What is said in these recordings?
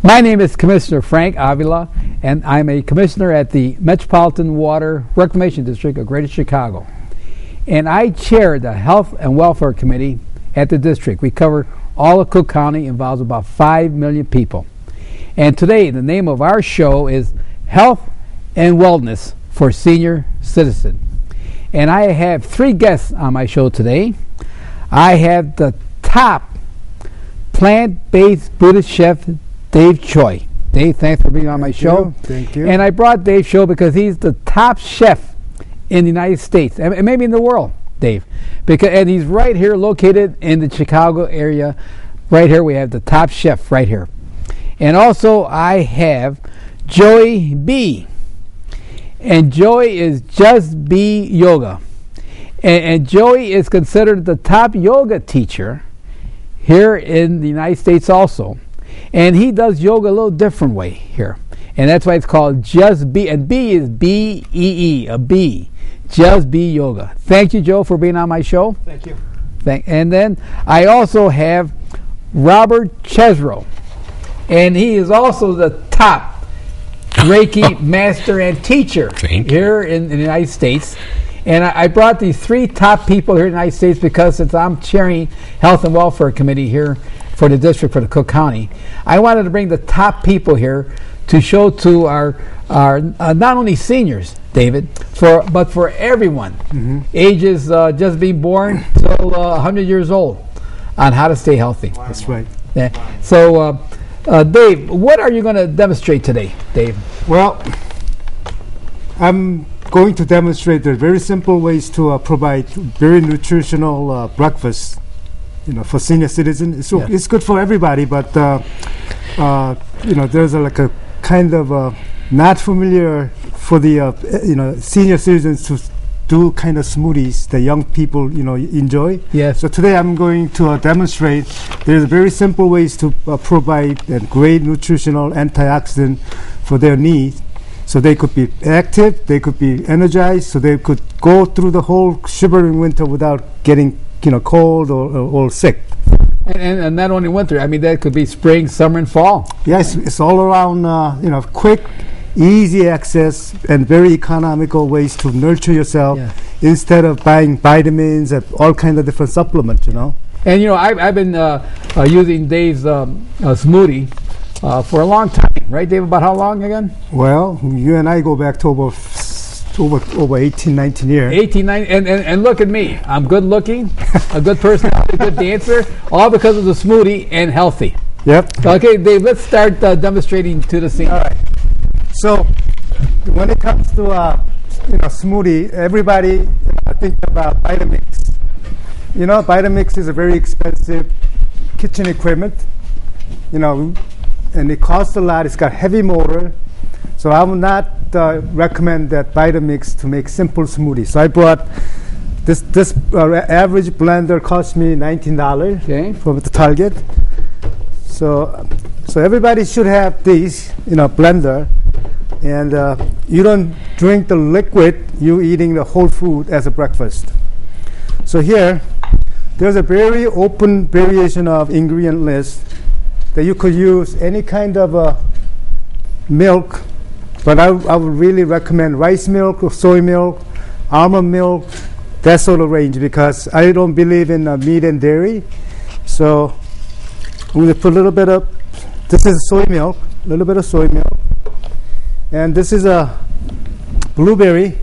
My name is Commissioner Frank Avila, and I'm a commissioner at the Metropolitan Water Reclamation District of Greater Chicago. And I chair the Health and Welfare Committee at the district. We cover all of Cook County, involves about 5 million people. And today, the name of our show is Health and Wellness for Senior Citizen. And I have 3 guests on my show today. I have the top plant-based Buddhist chef, Dave Choi. Dave, thanks for being on my show. Thank you. And I brought Dave Choi because he's the top chef in the United States, and maybe in the world, Dave. And he's right here located in the Chicago area. Right here we have the top chef right here. And also I have Joey B. And Joey is Just Be Yoga. And Joey is considered the top yoga teacher here in the United States also. And he does yoga a little different way here. And that's why it's called Just Be. And B is B-E-E, a B. Just Be Yoga. Thank you, Joe, for being on my show. Thank you. And then I also have Robert Chesro. And he is also the top Reiki master and teacher here in the United States. And I brought these 3 top people here in the United States because since I'm chairing Health and Welfare Committee here for the district, for the Cook County, I wanted to bring the top people here to show to our not only seniors, David, but for everyone, ages just being born till 100 years old, on how to stay healthy. Wow. That's right. Yeah. So, Dave, what are you going to demonstrate today, Dave? Well, I'm going to demonstrate the very simple ways to provide very nutritional breakfast, for senior citizens. So it's good for everybody, but there's a kind of not familiar for the senior citizens to do kind of smoothies that young people enjoy. Yes. So today I'm going to demonstrate there's very simple ways to provide a great nutritional antioxidant for their needs. So they could be active, they could be energized, so they could go through the whole shivering winter without getting cold or sick. And not only winter, I mean that could be spring, summer, and fall. Yes, it's all around quick, easy access and very economical ways to nurture yourself instead of buying vitamins and all kinds of different supplements. And I've been using Dave's smoothie for a long time, right, Dave? About how long again? Well, you and I go back to over 18, 19 years. 18, 19, and look at me. I'm good looking, a good person, a good dancer, all because of the smoothie and healthy. Yep. Okay, Dave, let's start demonstrating to the scene. All right. So, when it comes to smoothie, everybody think about Vitamix. Vitamix is a very expensive kitchen equipment. And it costs a lot. It's got heavy motor. So I would not recommend that Vitamix to make simple smoothies. So I brought this average blender cost me $19 from the Target. So everybody should have these, blender. And you don't drink the liquid, you eating the whole food as a breakfast. So here, there's a very open variation of ingredient list that you could use any kind of milk, but I would really recommend rice milk or soy milk, almond milk, that sort of range, because I don't believe in meat and dairy. So I'm going to put a little bit of, this is soy milk, a little bit of soy milk, and this is a blueberry.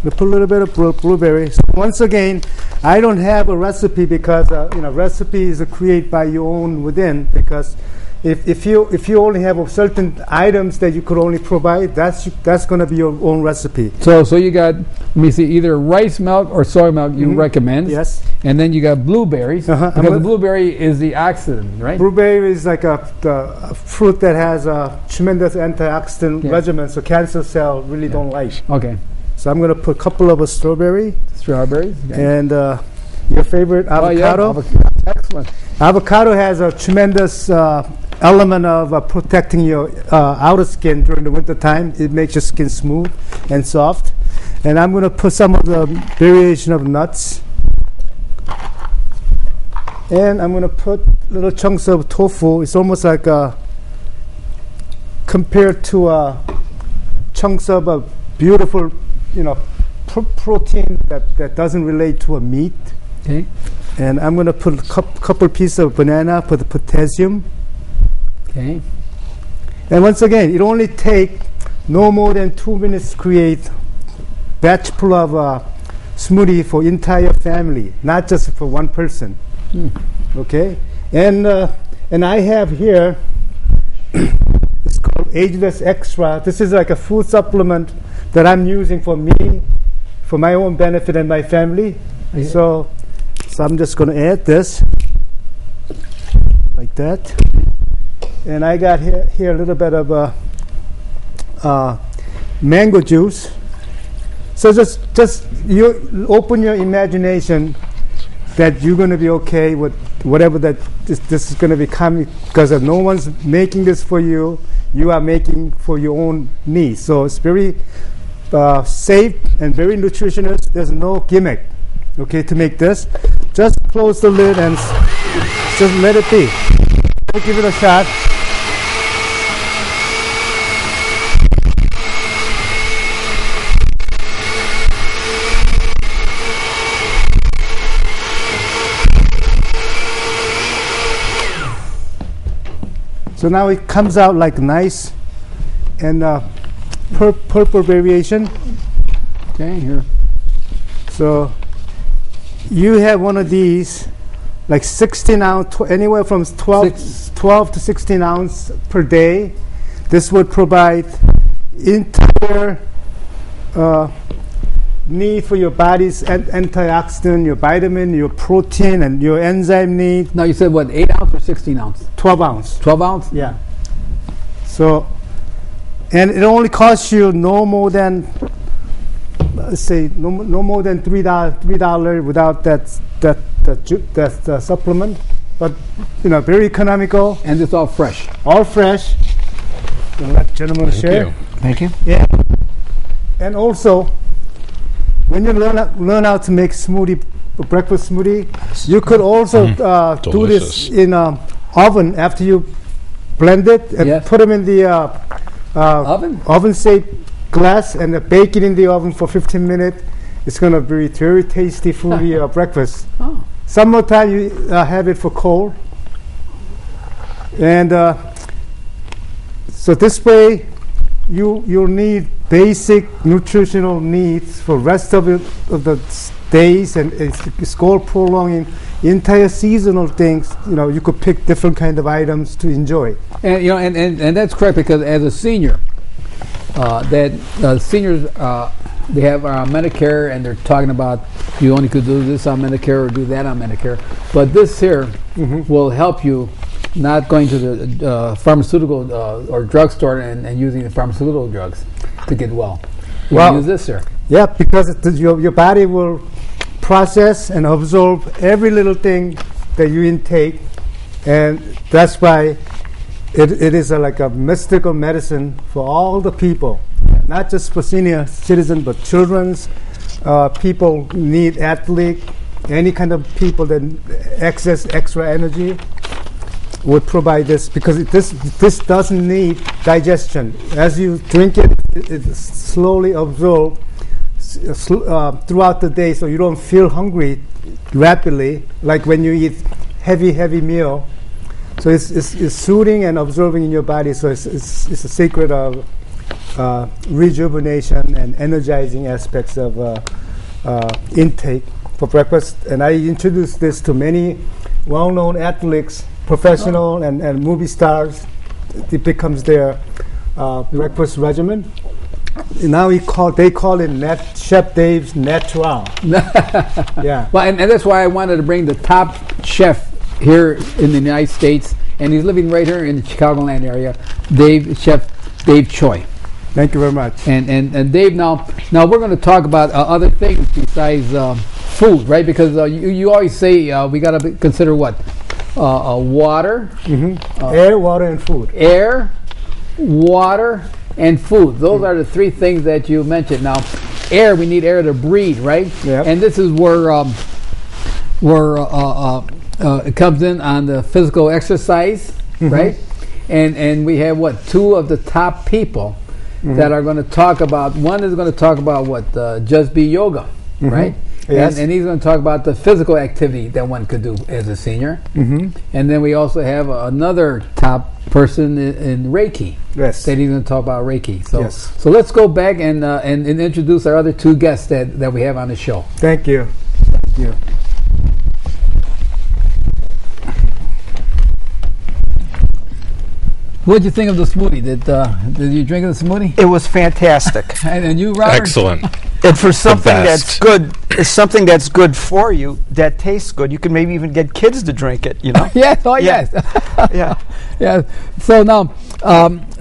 We put a little bit of blueberry. So once again, I don't have a recipe because recipe is created by your own within. Because if you only have certain items that you could only provide, that's going to be your own recipe. So you got, let me see, either rice milk or soy milk you recommend. Yes. And then you got blueberries. Because the blueberry is the oxidant, right? Blueberry is like a fruit that has a tremendous antioxidant regimen, so cancer cells really don't like. Okay. So I'm going to put a couple of strawberries. And your favorite avocado. Oh, yeah. Excellent. Avocado has a tremendous element of protecting your outer skin during the winter time. It makes your skin smooth and soft. And I'm going to put some of the variation of nuts. And I'm going to put little chunks of tofu. It's almost like compared to chunks of a beautiful, protein that doesn't relate to a meat. Okay. And I'm going to put a couple pieces of banana for the potassium. Okay. And once again, it only takes no more than 2 minutes to create batch full of smoothie for entire family, not just for one person. Okay, and I have here it's called Ageless Extra. This is like a food supplement that I'm using for me, for my own benefit and my family. Okay. So I'm just going to add this like that, and I got here a little bit of mango juice. So just you open your imagination that you're going to be okay with whatever that this is going to become, because no one's making this for you. You are making for your own needs. So it's very safe and very nutritious. There's no gimmick, okay, to make this. Just close the lid and just let it be. Give it a shot. So now it comes out like nice and purple variation. Okay, here. So you have one of these, like 16 ounce, anywhere from 12 to 16 ounce per day. This would provide entire need for your body's antioxidant, your vitamin, your protein, and your enzyme need. Now you said what, 8 ounce or 16 ounce? 12 ounce. 12 ounce? Yeah. So, and it only costs you no more than, let's say, no more than $3 without that supplement. But very economical. And it's all fresh. All fresh. I'll let gentlemen share. Thank you. Yeah. And also, when you learn how to make breakfast smoothie, you could also do this in an oven after you blend it and put them in the oven-safe glass and bake it in the oven for 15 minutes. It's going to be very tasty foodie breakfast. Oh. Summertime you have it for cold. And so this way you'll need basic nutritional needs for rest of the days, and it's called prolonging entire seasonal things. You could pick different kind of items to enjoy. And and that's correct, because as a senior, seniors they have Medicare, and they're talking about you only could do this on Medicare or do that on Medicare. But this here will help you not going to the pharmaceutical or drugstore and using the pharmaceutical drugs to get well. You use this, sir. Yeah, because your body will process and absorb every little thing that you intake, and that's why it is like a mystical medicine for all the people, not just for senior citizens, but children's people need athlete, any kind of people that access extra energy would provide this, because this doesn't need digestion. As you drink it, it slowly absorbs throughout the day, so you don't feel hungry rapidly like when you eat heavy meal. So it's soothing and absorbing in your body. So it's a secret of rejuvenation and energizing aspects of intake for breakfast. And I introduced this to many well-known athletes, professional and movie stars. It becomes their breakfast regimen. And now they call it Chef Dave's Natural. Yeah. Well, and that's why I wanted to bring the top chef here in the United States, and he's living right here in the Chicagoland area, Chef Dave Choi. Thank you very much. And Dave, now we're going to talk about other things besides food, right? Because you always say we got to consider what? Water. Air, water, and food. Air, water, and food. Those are the three things that you mentioned. Now, air, we need air to breathe, right? Yeah. And this is where it comes in on the physical exercise, right? And we have two of the top people that are going to talk about. One is going to talk about Just Be Yoga, right? Yes. And he's going to talk about the physical activity that one could do as a senior. And then we also have another top person in Reiki. Yes. That he's going to talk about Reiki. So, Yes. so let's go back and introduce our other two guests that we have on the show. Thank you. Thank you. What did you think of the smoothie? Did you drink the smoothie? It was fantastic. And you, Robert? Excellent. And for something best. that's good, it's something that's good for you, that tastes good. You can maybe even get kids to drink it, you know? Yes. Oh, Yeah. yes. Yeah. Yeah. So now,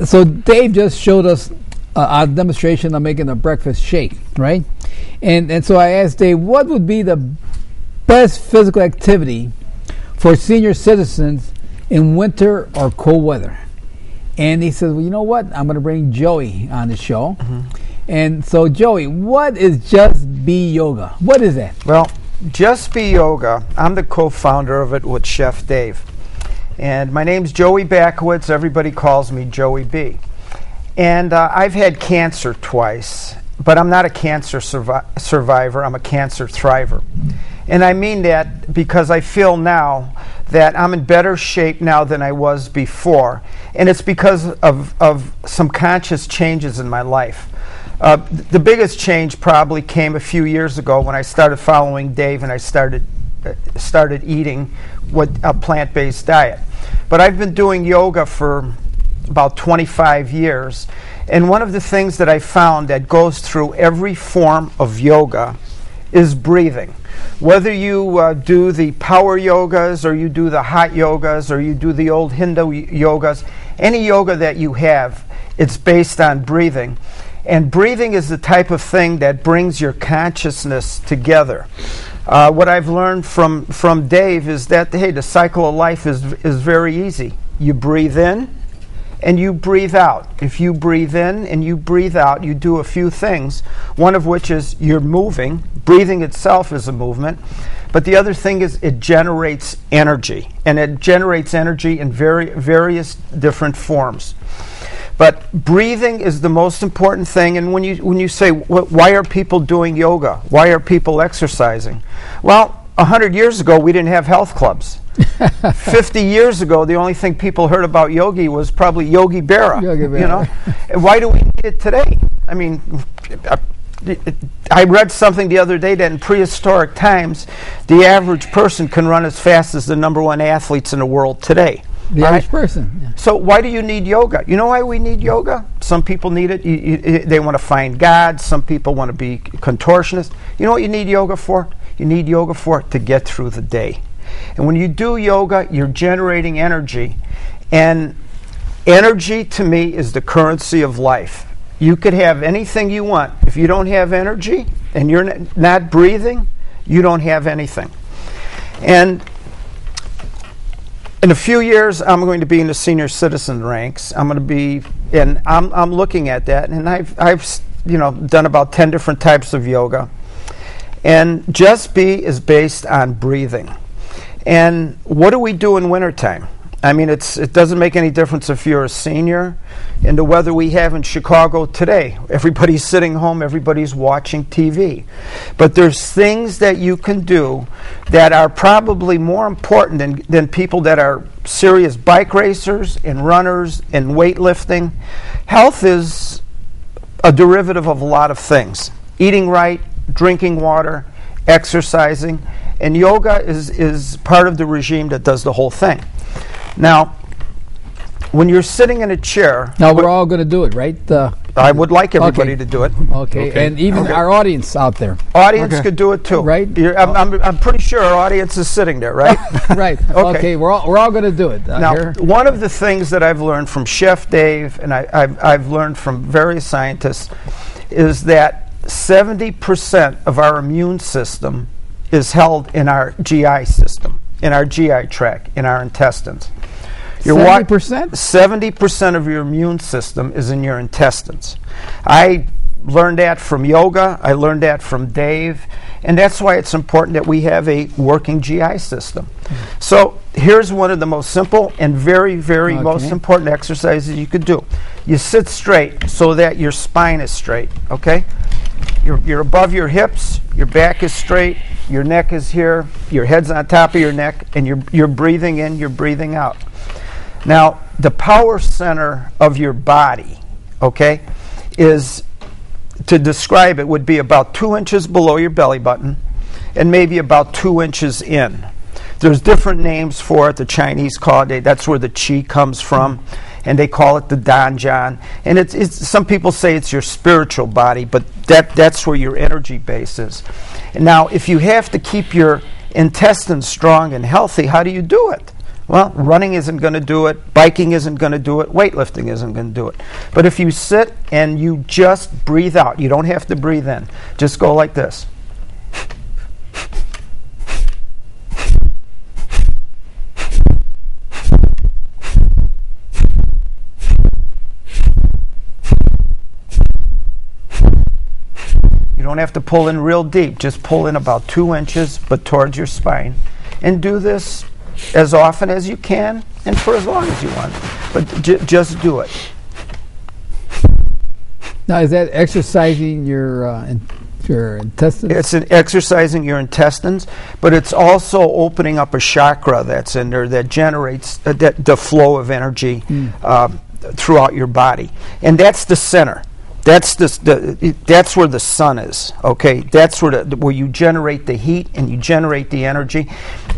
so Dave just showed us a demonstration of making a breakfast shake, right? And so I asked Dave, what would be the best physical activity for senior citizens in winter or cold weather? And he says, well, you know what? I'm going to bring Joey on the show. And so, Joey, what is Just Be Yoga? What is that? Well, Just Be Yoga, I'm the co-founder of it with Chef Dave. And my name's Joey Backowitz. Everybody calls me Joey B. And I've had cancer twice, but I'm not a cancer survivor. I'm a cancer thriver. And I mean that because I feel now that I'm in better shape now than I was before. And it's because of some conscious changes in my life. The biggest change probably came a few years ago when I started following Dave and I started eating a plant-based diet. But I've been doing yoga for about 25 years. And one of the things that I found that goes through every form of yoga is breathing. Whether you do the power yogas or you do the hot yogas or you do the old Hindu yogas, any yoga that you have, it's based on breathing. And breathing is the type of thing that brings your consciousness together. What I've learned from Dave is that, hey, the cycle of life is very easy. You breathe in and you breathe out. If you breathe in and you breathe out, you do a few things, one of which is you're moving. Breathing itself is a movement. But the other thing is it generates energy. And it generates energy in various different forms. But breathing is the most important thing. And when you say, why are people doing yoga? Why are people exercising? Well, 100 years ago, we didn't have health clubs. 50 years ago, the only thing people heard about yogi was probably Yogi Berra. You know? Why do we need it today? I mean, I read something the other day that in prehistoric times, the average person can run as fast as the #1 athletes in the world today. The average person. Yeah. So why do you need yoga? You know why we need yoga? Some people need it. They want to find God. Some people want to be contortionists. You know what you need yoga for? You need yoga for to get through the day. And when you do yoga, you're generating energy. And energy, to me, is the currency of life. You could have anything you want. If you don't have energy and you're not breathing, you don't have anything. And in a few years, I'm going to be in the senior citizen ranks. I'm going to be, and I'm looking at that, and I've done about 10 different types of yoga. And Just Be is based on breathing. And what do we do in wintertime? I mean, it doesn't make any difference if you're a senior. In the weather we have in Chicago today, everybody's sitting home, everybody's watching TV. But there's things that you can do that are probably more important than people that are serious bike racers and runners and weightlifting. Health is a derivative of a lot of things. Eating right, drinking water, exercising, and yoga is part of the regime that does the whole thing. Now, when you're sitting in a chair... Now, we're all going to do it, right? I would like everybody to do it. Okay. And even our audience out there. Audience could do it too. Right? I'm pretty sure our audience is sitting there, right? Right. Okay, we're all going to do it. Now, one of the things that I've learned from Chef Dave, and I've learned from various scientists, is that 70% of our immune system is held in our GI system, in our GI tract, in our intestines. 70%? 70% of your immune system is in your intestines. I learned that from yoga. I learned that from Dave. And that's why it's important that we have a working GI system. So here's one of the most simple and very, very most important exercises you could do. You sit straight so that your spine is straight, okay? You're above your hips, your back is straight, your neck is here, your head's on top of your neck, and you're breathing in, you're breathing out. Now, the power center of your body, okay, is, to describe it, would be about 2 inches below your belly button and maybe about 2 inches in. There's different names for it. The Chinese call it, that's where the qi comes from, and they call it the danjian. And it's some people say it's your spiritual body, but that's where your energy base is. And now, if you have to keep your intestines strong and healthy, how do you do it? Well, running isn't going to do it, biking isn't going to do it, weightlifting isn't going to do it. But if you sit and you just breathe out, you don't have to breathe in. Just go like this. You don't have to pull in real deep. Just pull in about 2 inches, but towards your spine. And do this as often as you can and for as long as you want. But just do it. Now, is that exercising your intestines? It's exercising your intestines, but it's also opening up a chakra that's in there that generates the flow of energy throughout your body. And that's the center. That's where the sun is. Okay, that's where you generate the heat and you generate the energy.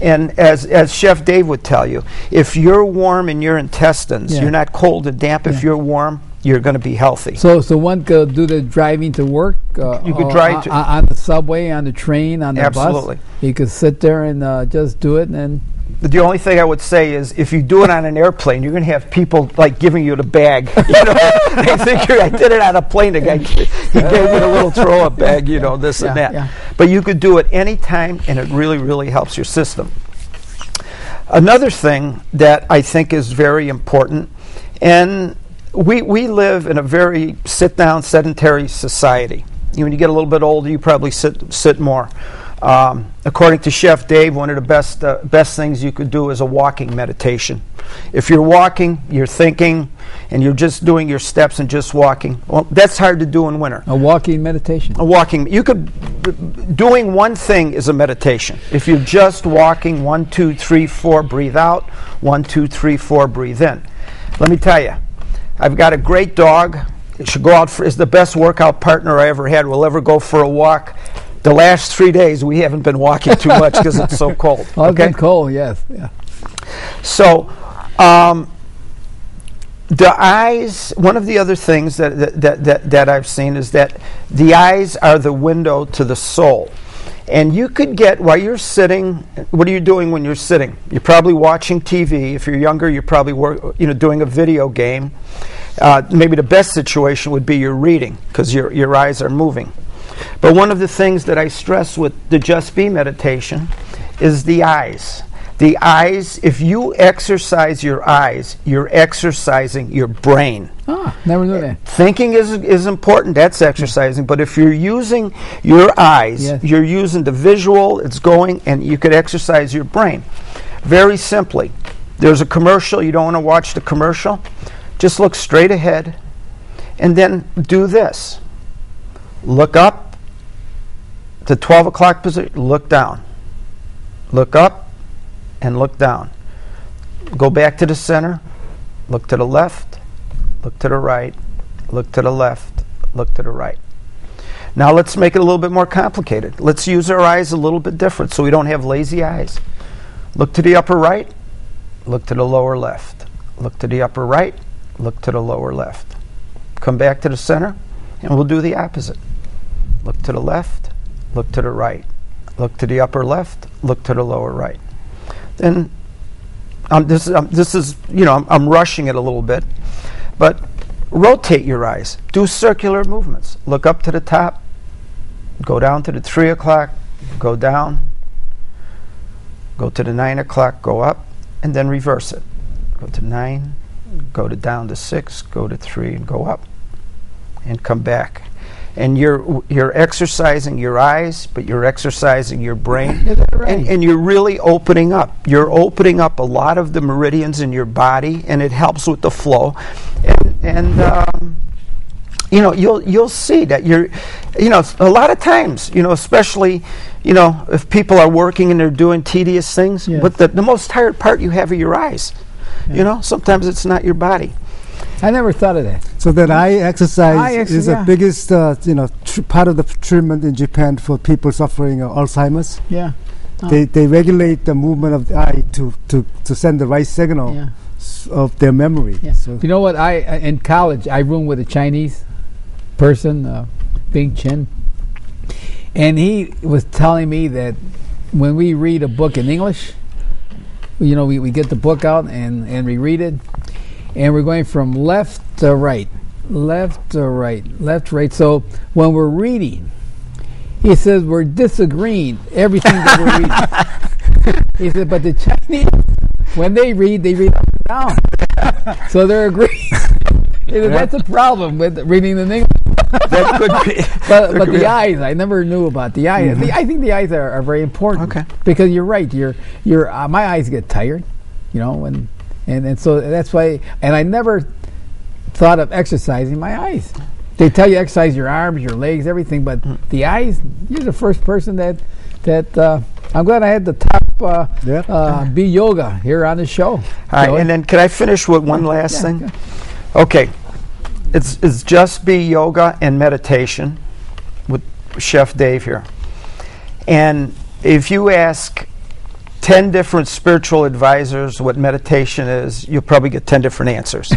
And as Chef Dave would tell you, if you're warm in your intestines, you're not cold and damp. If you're warm, you're going to be healthy. So one could do the driving to work. You could drive on the subway, on the train, on the Absolutely. bus. You could sit there and just do it, and then. The only thing I would say is, if you do it on an airplane, you're going to have people like giving you the bag. You know, they think I did it on a plane. The guy he gave me the little throw-up bag. You know, this and that. Yeah. But you could do it anytime, and it really, really helps your system. Another thing that I think is very important, and we live in a very sit-down, sedentary society. When you get a little bit older, you probably sit more. According to Chef Dave, one of the best things you could do is a walking meditation. If you're walking, you're thinking, and you're just doing your steps and just walking, well, that's hard to do in winter. A walking meditation. Doing one thing is a meditation. If you're just walking, 1, 2, 3, 4, breathe out, 1, 2, 3, 4, breathe in. Let me tell you, I've got a great dog. It should go out is the best workout partner I ever had. We'll ever go for a walk. The last 3 days, we haven't been walking too much because it's so cold. It's been cold, yes. Yeah. So, the eyes, one of the other things that I've seen is that the eyes are the window to the soul. And you could get, while you're sitting, what are you doing when you're sitting? You're probably watching TV. If you're younger, you're probably doing a video game. Maybe the best situation would be you're reading, because your eyes are moving. But one of the things that I stress with the Just Be meditation is the eyes. The eyes, if you exercise your eyes, you're exercising your brain. Never knew that. Thinking is important, that's exercising, but if you're using your eyes, you're using the visual, it's going, and you could exercise your brain. Very simply, there's a commercial, you don't want to watch the commercial, just look straight ahead, and then do this. Look up, the 12 o'clock position, look down. Look up and look down. Go back to the center, look to the left, look to the right, look to the left, look to the right. Now let's make it a little bit more complicated. Let's use our eyes a little bit different so we don't have lazy eyes. Look to the upper right, look to the lower left. Look to the upper right, look to the lower left. Come back to the center, and we'll do the opposite. Look to the left, look to the right. Look to the upper left, look to the lower right. Then this is I'm rushing it a little bit, but rotate your eyes. Do circular movements. Look up to the top, go down to the 3 o'clock, go down, go to the 9 o'clock, go up, and then reverse it. Go to 9, go down to 6, go to 3, and go up, and come back. and you're exercising your eyes, but you're exercising your brain, Is that right? and you're really opening up. You're opening up a lot of the meridians in your body, and it helps with the flow. And you know, you'll see that you're, you know, a lot of times, you know, especially, you know, if people are working and they're doing tedious things, Yes. but the most tired part you have are your eyes. You know, sometimes it's not your body. I never thought of that. So that eye exercise is yeah. the biggest, part of the treatment in Japan for people suffering Alzheimer's. Yeah. Oh. They regulate the movement of the eye to send the right signal Yeah. of their memory. Yeah. So You know what? In college, I roomed with a Chinese person, Bing Chen, and he was telling me that when we read a book in English, you know, we get the book out and we read it, and we're going from left to right, left to right, left to right. So when we're reading, he says we're disagreeing everything that we're reading. He said, but the Chinese, when they read up and down. So they're agreeing. He said, that's a problem with reading in English. That could be. But the eyes, I never knew about the eyes. I think the eyes are very important. Okay. Because you're right. My eyes get tired, you know, and so that's why. And I never thought of exercising my eyes. They tell you exercise your arms, your legs, everything, but the eyes. You're the first person that I'm glad I had the top B yoga here on the show. All right, and then can I finish with one last thing? Yeah. Okay, it's just be yoga and meditation with Chef Dave here. And if you ask 10 different spiritual advisors what meditation is, you'll probably get 10 different answers.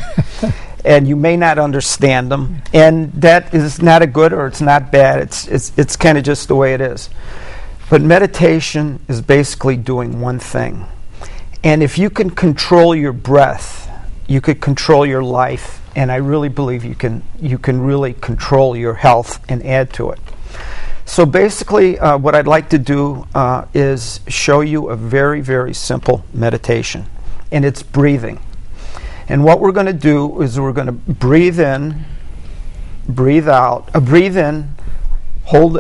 And you may not understand them. And that is not a good or it's not bad. It's kind of just the way it is. But meditation is basically doing one thing. And if you can control your breath, you could control your life, and I really believe you can really control your health and add to it. So basically, what I'd like to do is show you a very, very simple meditation, and it's breathing. And what we're going to do is we're going to breathe in, breathe out, breathe in, hold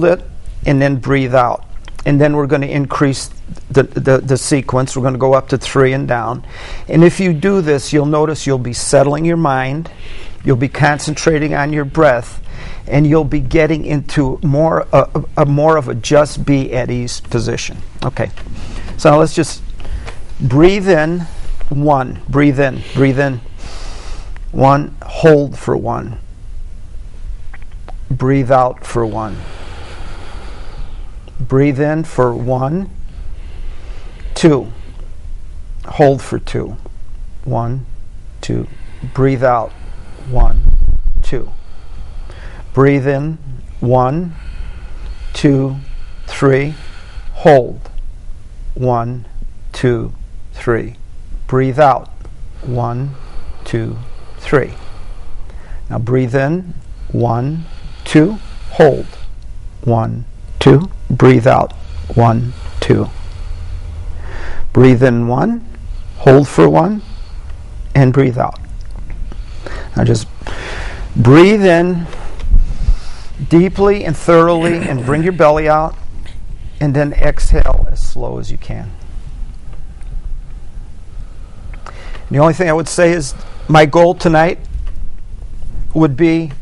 it, and then breathe out. And then we're going to increase the sequence. We're going to go up to 3 and down. And if you do this, you'll notice you'll be settling your mind, you'll be concentrating on your breath, and you'll be getting into more of a just be at ease position. Okay. So now let's just breathe in 1. Breathe in. Breathe in 1. Hold for 1. Breathe out for 1. Breathe in for 1, 2. Hold for 2. 1, 2. Breathe out. 1, 2. Breathe in. 1, 2, 3. Hold. 1, 2, 3. Breathe out. 1, 2, 3. Now breathe in. 1, 2. Hold. 1, 2. Breathe out. 1, 2. Breathe in 1, hold for 1, and breathe out. Now just breathe in deeply and thoroughly and bring your belly out, and then exhale as slow as you can. The only thing I would say is my goal tonight would be,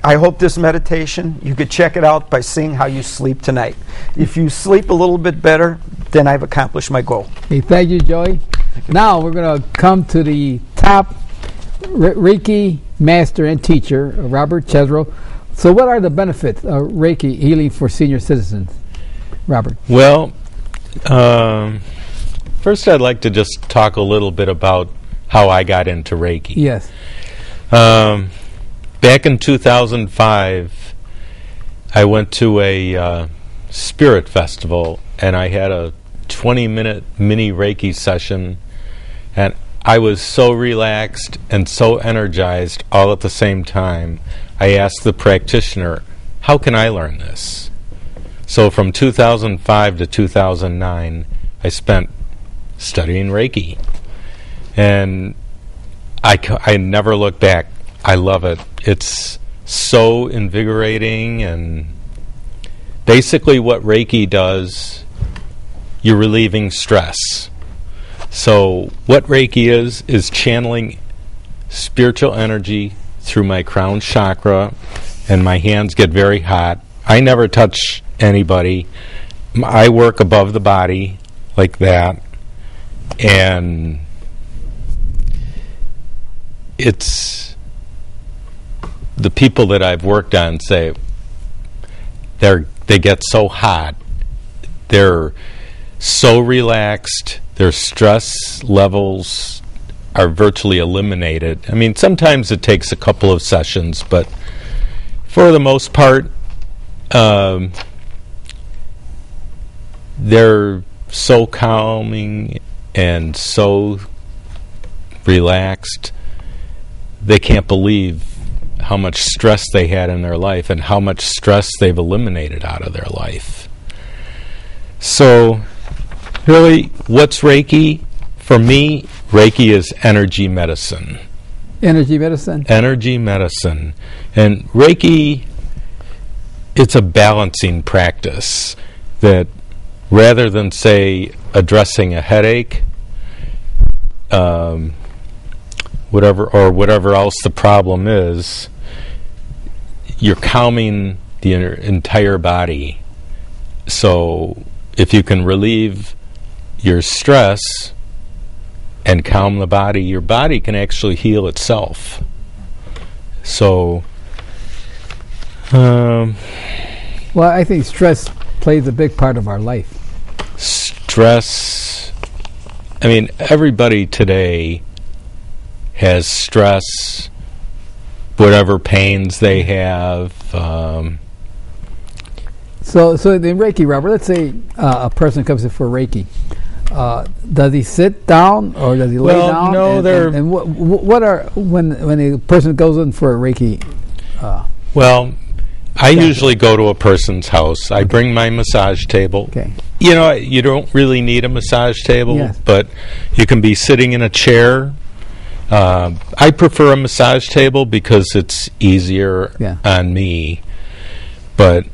I hope this meditation, you could check it out by seeing how you sleep tonight. If you sleep a little bit better, then I've accomplished my goal. Hey, thank you, Joey. Now we're going to come to the top Reiki master and teacher, Robert Chesro. So what are the benefits of Reiki healing for senior citizens, Robert? Well, first I'd like to just talk a little bit about how I got into Reiki. Yes. Back in 2005, I went to a spirit festival, and I had a 20-minute mini Reiki session, and I was so relaxed and so energized all at the same time. I asked the practitioner, how can I learn this? So from 2005 to 2009, I spent studying Reiki, and I never look back. I love it. It's so invigorating. And basically what Reiki does, you're relieving stress. So what Reiki is channeling spiritual energy through my crown chakra, and my hands get very hot. I never touch anybody. I work above the body like that, and it's the people that I've worked on say they get so hot, they're so relaxed, their stress levels are virtually eliminated. I mean, sometimes it takes a couple of sessions, but for the most part, they're so calming and so relaxed, they can't believe how much stress they had in their life and how much stress they've eliminated out of their life. So, really, what's Reiki? For me, Reiki is energy medicine. Energy medicine? Energy medicine. And Reiki, it's a balancing practice that rather than, say, addressing a headache, whatever else the problem is, you're calming the entire body. So if you can relieve your stress and calm the body, your body can actually heal itself. So, well, I think stress plays a big part of our life. Stress, I mean, everybody today has stress, whatever pains they have. So in Reiki, Robert, let's say a person comes in for Reiki. Does he sit down or does he lay down? No, and what are when a person goes in for a Reiki? I usually go to a person's house. I bring my massage table. Okay. You know, you don't really need a massage table, yes, but you can be sitting in a chair. I prefer a massage table because it's easier on me. But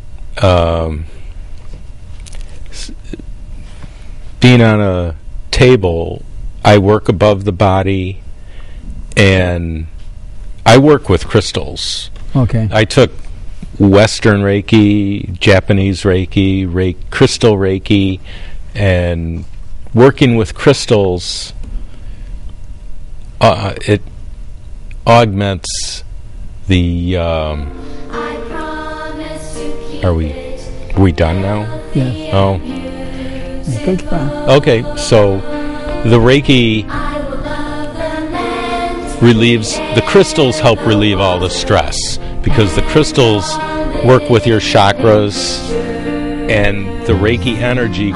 being on a table, I work above the body, and I work with crystals. Okay. I took Western Reiki, Japanese Reiki, crystal Reiki, and working with crystals, it augments the. Are we done now? Yes. Oh. Take it back. Okay, so the Reiki relieves, the crystals help relieve all the stress because the crystals work with your chakras, and the Reiki energy